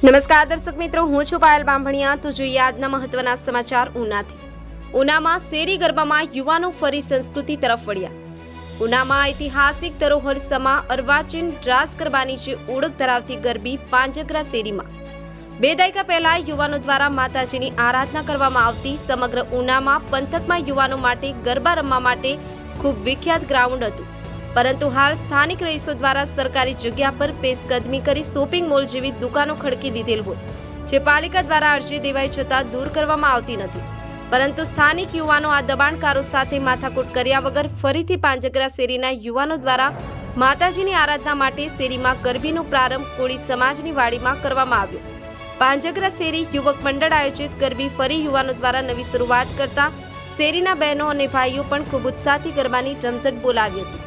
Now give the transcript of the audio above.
નમસ્કાર દર્શક મિત્રો, હું છું પાયલ બાંભણિયા। તો જોઈએ આજના મહત્વના સમાચાર ઉનાથી। ઉનામાં શેરી ગરબામાં યુવાનો ફરી સંસ્કૃતિ તરફ વળ્યા। ઉનામાં ઐતિહાસિક ધરોહર સમા અર્વાચીન રાસ ગરબાની જે ઓળખ ધરાવતી ગરબી પાંજગરા શેરીમાં 2 દાયકા પહેલા યુવાનો દ્વારા માતાજીની આરાધના કરવામાં આવતી। સમગ્ર ઉનામાં પંથકમાં યુવાનો માટે ગરબા રમવા માટે ખૂબ વિખ્યાત ગ્રાઉન્ડ હતું, પરંતુ હાલ સ્થાનિક રહીશો દ્વારા સરકારી જગ્યા પર પેશકદમી કરી શોપિંગ મોલ જેવી દુકાનો ખડકી દીધેલ હોય, જે પાલિકા દ્વારા અરજી દેવાઈ છતાં દૂર કરવામાં આવતી નથી। પરંતુ સ્થાનિક યુવાનો આ દબાણકારો સાથે માથાકૂટ કર્યા વગર ફરીથી પાંજગરા શેરીના યુવાનો દ્વારા માતાજીની આરાધના માટે શેરીમાં ગરબીનો પ્રારંભ કોળી સમાજની વાડીમાં કરવામાં આવ્યો। પાંજગરા શેરી યુવક મંડળ આયોજિત ગરબી ફરી યુવાનો દ્વારા નવી શરૂઆત કરતા શેરીના બહેનો અને ભાઈઓ પણ ખૂબ ઉત્સાહથી ગરબાની રમઝટ બોલાવી હતી।